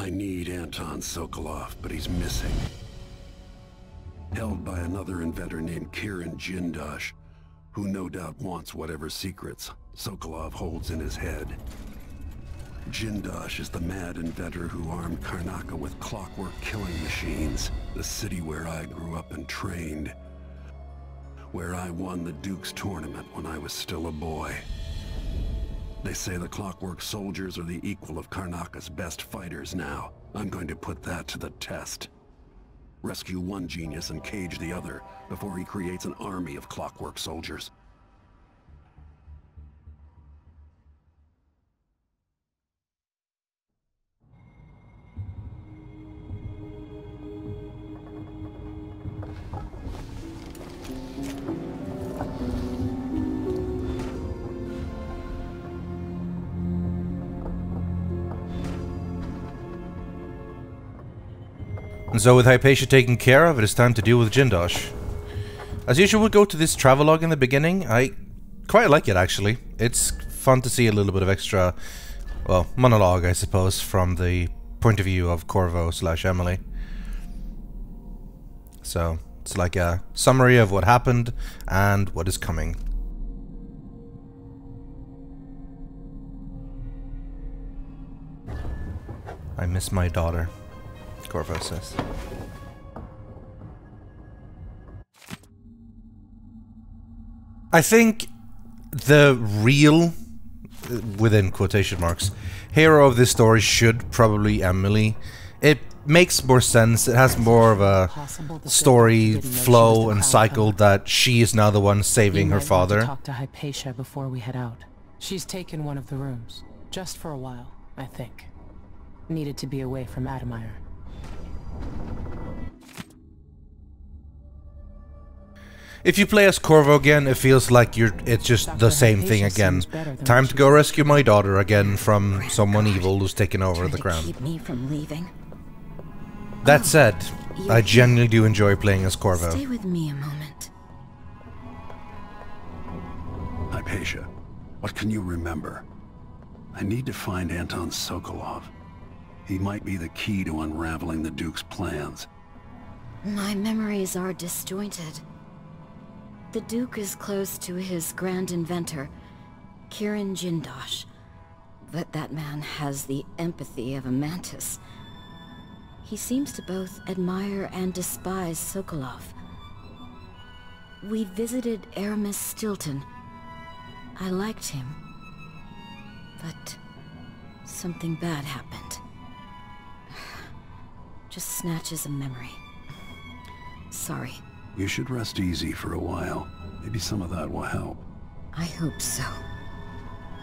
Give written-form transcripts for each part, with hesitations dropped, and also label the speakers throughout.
Speaker 1: I need Anton Sokolov, but he's missing. Held by another inventor named Kirin Jindosh, who no doubt wants whatever secrets Sokolov holds in his head. Jindosh is the mad inventor who armed Karnaca with clockwork killing machines, the city where I grew up and trained, where I won the Duke's tournament when I was still a boy. They say the clockwork soldiers are the equal of Karnaca's best fighters now. I'm going to put that to the test. Rescue one genius and cage the other before he creates an army of clockwork soldiers.
Speaker 2: And so with Hypatia taken care of, it is time to deal with Jindosh. As usual, we'll go to this travelogue in the beginning. I quite like it, actually. It's fun to see a little bit of extra, well, monologue, I suppose, from the point of view of Corvo/Emily. So, it's like a summary of what happened and what is coming. I miss my daughter, Corvo says. I think the real, within quotation marks, hero of this story should probably Emily. It makes more sense. It has more of a story flow and cycle that she is now the one saving her father.
Speaker 3: Talk to Hypatia before we head out. She's taken one of the rooms, just for a while, I think. Needed to be away from Admire.
Speaker 2: If you play as Corvo again, it feels like it's just the same thing again. Time to go rescue my daughter again from someone evil who's taken over the crown.
Speaker 4: Keep me from leaving.
Speaker 2: That said, I genuinely do enjoy playing as Corvo.
Speaker 4: Stay with me a moment.
Speaker 1: Hypatia, what can you remember? I need to find Anton Sokolov. He might be the key to unraveling the Duke's plans.
Speaker 4: My memories are disjointed. The Duke is close to his grand inventor, Kirin Jindosh. But that man has the empathy of a mantis. He seems to both admire and despise Sokolov. We visited Aramis Stilton. I liked him. But something bad happened. Just snatches of memory. Sorry.
Speaker 1: You should rest easy for a while. Maybe some of that will help.
Speaker 4: I hope so.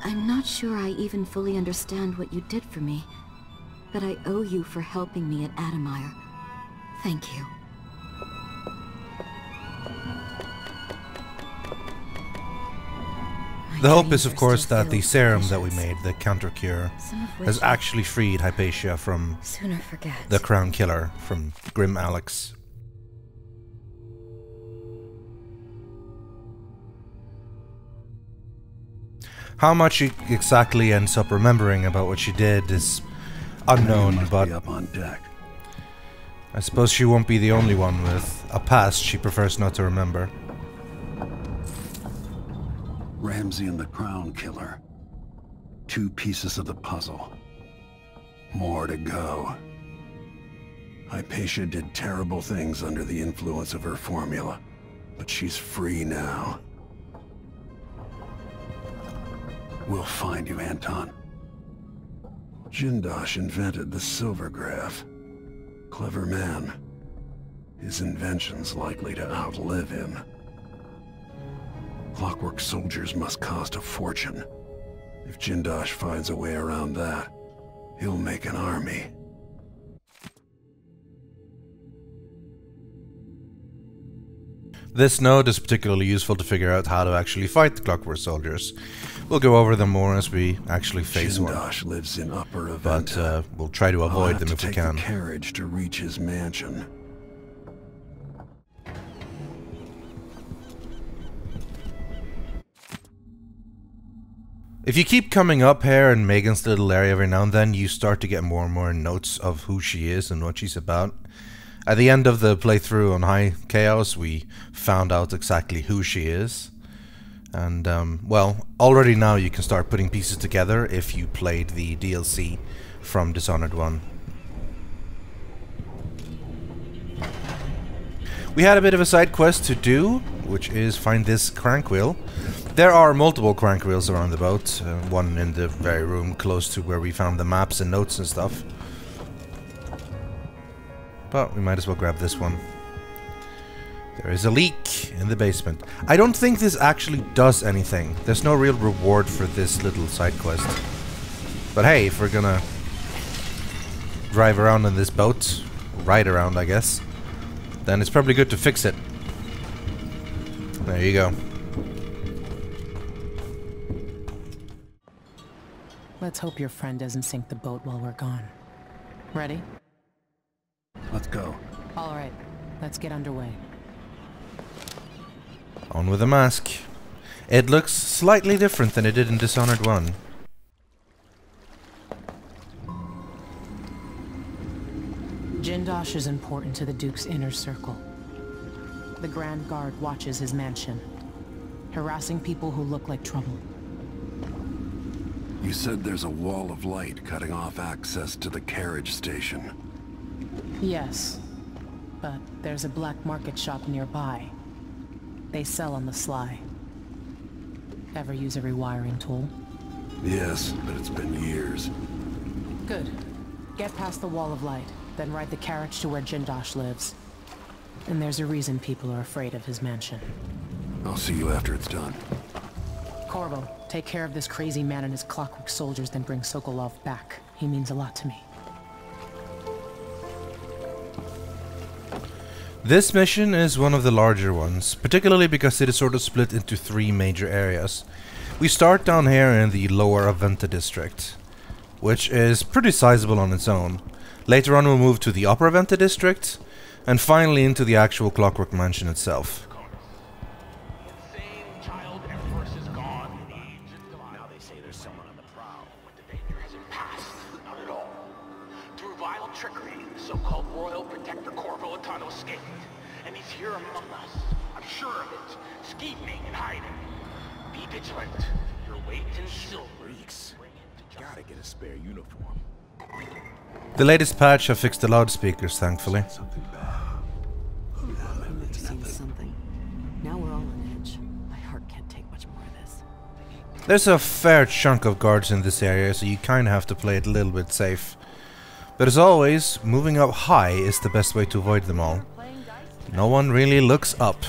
Speaker 4: I'm not sure I even fully understand what you did for me, but I owe you for helping me at Admire. Thank you.
Speaker 2: The hope is, of course, that the serum that we made, the counter cure, has actually freed Hypatia from the Crown Killer, from Grim Alex. How much she exactly ends up remembering about what she did is unknown, but I suppose she won't be the only one with a past she prefers not to remember.
Speaker 1: Ramsey and the Crown Killer. 2 pieces of the puzzle. More to go. Hypatia did terrible things under the influence of her formula, but she's free now. We'll find you, Anton. Jindosh invented the Silvergraph. Clever man. His invention's likely to outlive him. Clockwork soldiers must cost a fortune. If Jindosh finds a way around that, he'll make an army.
Speaker 2: This node is particularly useful to figure out how to actually fight the Clockwork soldiers. We'll go over them more as we actually face
Speaker 1: Jindosh
Speaker 2: one.
Speaker 1: Lives in Upper Aventa.
Speaker 2: But we'll try to avoid them if we can.
Speaker 1: Take the carriage to reach his mansion.
Speaker 2: If you keep coming up here in Megan's little area every now and then, you start to get more and more notes of who she is and what she's about. At the end of the playthrough on High Chaos, we found out exactly who she is. And, well, already now you can start putting pieces together if you played the DLC from Dishonored 1. We had a bit of a side quest to do, which is find this crank wheel. There are multiple crank wheels around the boat, one in the very room close to where we found the maps and notes and stuff. But we might as well grab this one. There is a leak in the basement. I don't think this actually does anything. There's no real reward for this little side quest. But hey, if we're gonna drive around in this boat, ride around I guess, then it's probably good to fix it. There you go.
Speaker 3: Let's hope your friend doesn't sink the boat while we're gone. Ready?
Speaker 1: Let's go.
Speaker 3: All right, let's get underway.
Speaker 2: On with the mask. It looks slightly different than it did in Dishonored 1.
Speaker 3: Jindosh is important to the Duke's inner circle. The Grand Guard watches his mansion, harassing people who look like trouble.
Speaker 1: You said there's a wall of light cutting off access to the carriage station.
Speaker 3: Yes, but there's a black market shop nearby. They sell on the sly. Ever use a rewiring tool?
Speaker 1: Yes, but it's been years.
Speaker 3: Good. Get past the wall of light, then ride the carriage to where Jindosh lives. And there's a reason people are afraid of his mansion.
Speaker 1: I'll see you after it's done.
Speaker 3: Corvo, take care of this crazy man and his clockwork soldiers, then bring Sokolov back. He means a lot to me.
Speaker 2: This mission is one of the larger ones, particularly because it is sort of split into 3 major areas. We start down here in the lower Aventa district, which is pretty sizable on its own. Later on we'll move to the upper Aventa district, and finally into the actual Clockwork Mansion itself.
Speaker 5: The insane child Empress is gone. Now they say there's someone on the prowl, but the danger hasn't passed. Not at all. Through vile trickery, the so-called royal protector Corvo Attano escaped. And he's here among us. I'm sure of it. Scheming and hiding. Be vigilant. Your weight in silver.
Speaker 6: Gotta get a spare uniform.
Speaker 2: The latest patch have fixed the loudspeakers, thankfully.
Speaker 6: Something bad.
Speaker 7: I've seen something. Now we're all on edge. My heart can't take much more of this.
Speaker 2: There's a fair chunk of guards in this area, so you kinda have to play it a little bit safe. But as always, moving up high is the best way to avoid them all. No one really looks up.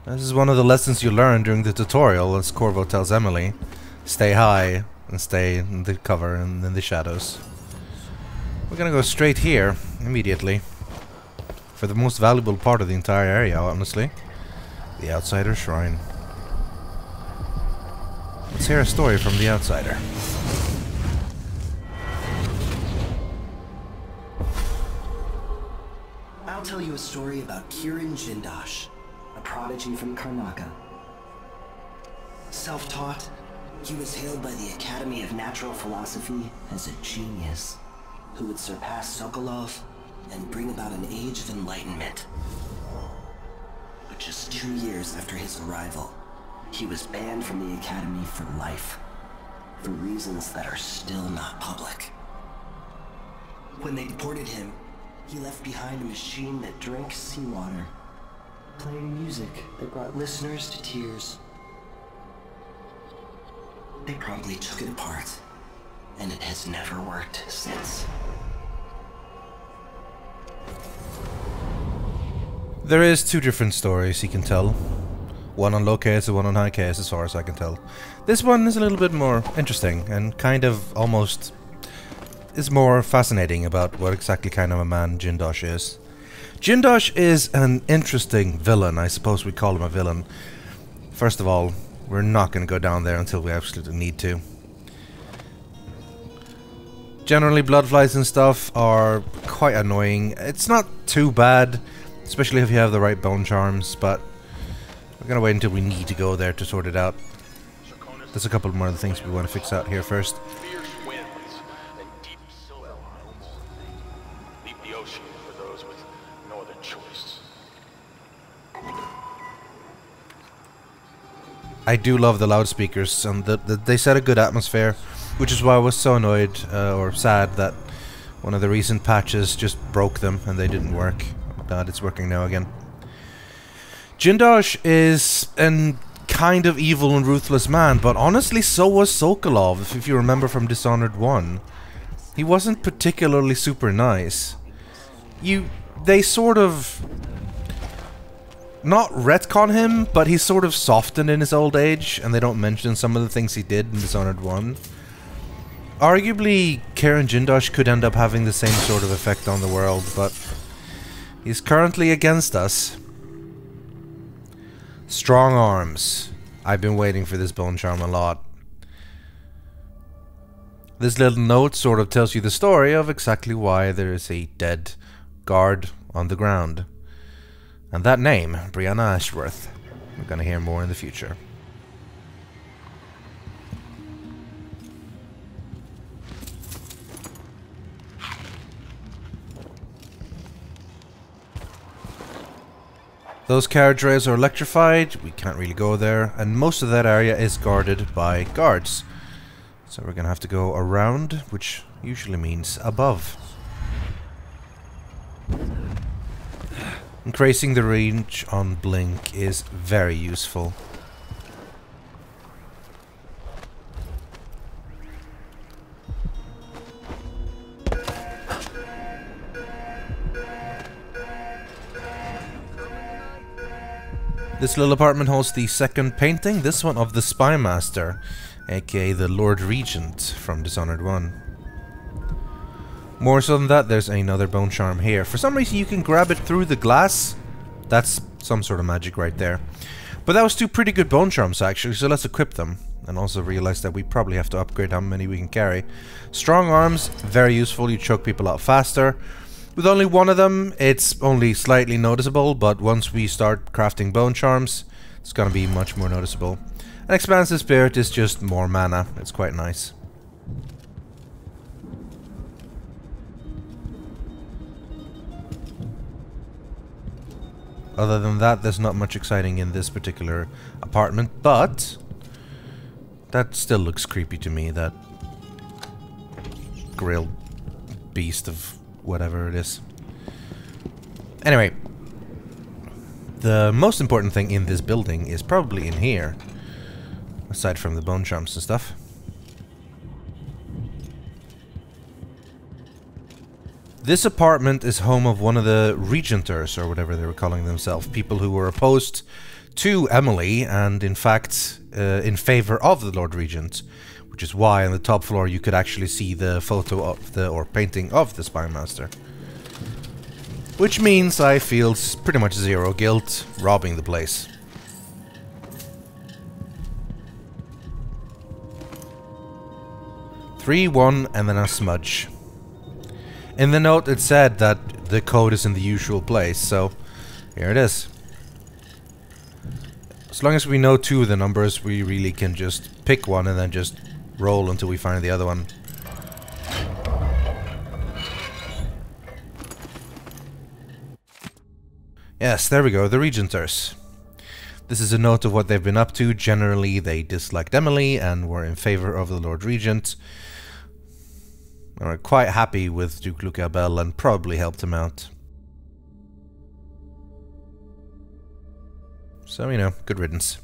Speaker 2: This is one of the lessons you learn during the tutorial, as Corvo tells Emily. Stay high and stay in the cover and in the shadows. We're gonna go straight here, immediately. For the most valuable part of the entire area, honestly. The Outsider Shrine. Let's hear a story from the Outsider.
Speaker 8: I'll tell you a story about Kirin Jindosh, a prodigy from Karnaca. Self-taught, he was hailed by the Academy of Natural Philosophy as a genius who would surpass Sokolov and bring about an age of enlightenment. But just 2 years after his arrival, he was banned from the Academy for life, for reasons that are still not public. When they deported him, he left behind a machine that drank seawater, playing music that brought listeners to tears. They promptly took it apart, and it has never worked since.
Speaker 2: There is 2 different stories you can tell. One on low chaos and one on high chaos, as far as I can tell. This one is a little bit more interesting and kind of almost is more fascinating about what exactly kind of a man Jindosh is. Jindosh is an interesting villain, I suppose we call him a villain. First of all, we're not going to go down there until we absolutely need to. Generally, bloodflies and stuff are quite annoying. It's not too bad, especially if you have the right bone charms, but we're going to wait until we need to go there to sort it out. there's a couple more of the things we want to fix out here first.
Speaker 5: Fierce winds and deep silver. Leave the ocean for those with no other choice.
Speaker 2: I do love the loudspeakers, and they set a good atmosphere, which is why I was so annoyed or sad that one of the recent patches just broke them and they didn't work. Glad it's working now again. Jindosh is an kind of evil and ruthless man, but honestly so was Sokolov, if you remember from Dishonored 1. He wasn't particularly super nice. They sort of... not retcon him, but he's sort of softened in his old age, and they don't mention some of the things he did in Dishonored 1. Arguably, Karen Jindosh could end up having the same sort of effect on the world, but he's currently against us. Strong arms. I've been waiting for this bone charm a lot. This little note sort of tells you the story of exactly why there is a dead guard on the ground. And that name, Brianna Ashworth. We're gonna hear more in the future. Those carriageways are electrified, we can't really go there, and most of that area is guarded by guards. So we're gonna have to go around, which usually means above. Increasing the range on Blink is very useful. This little apartment holds the second painting, this one of the Spy Master, aka the Lord Regent from Dishonored 1. More so than that, there's another bone charm here. For some reason you can grab it through the glass. That's some sort of magic right there. But that was two pretty good bone charms actually, so let's equip them. And also realize that we probably have to upgrade how many we can carry. Strong arms, very useful, you choke people out faster. With only one of them, it's only slightly noticeable, but once we start crafting bone charms, it's gonna be much more noticeable. An expansive spirit is just more mana, it's quite nice. Other than that, there's not much exciting in this particular apartment, but that still looks creepy to me, that grilled beast of whatever it is. Anyway, the most important thing in this building is probably in here, aside from the bone charms and stuff. This apartment is home of one of the regenters, or whatever they were calling themselves, people who were opposed to Emily and in fact in favor of the Lord Regent, which is why on the top floor you could actually see the photo of the, or painting of the Spy Master. Which means I feel pretty much zero guilt robbing the place. Three, one, and then a smudge. In the note it said that the code is in the usual place, so here it is. As long as we know two of the numbers, we really can just pick one and then just roll until we find the other one. Yes, there we go, the Regenters. This is a note of what they've been up to. Generally, they disliked Emily and were in favor of the Lord Regent. They were quite happy with Duke Luca Bell and probably helped him out. So, you know, good riddance.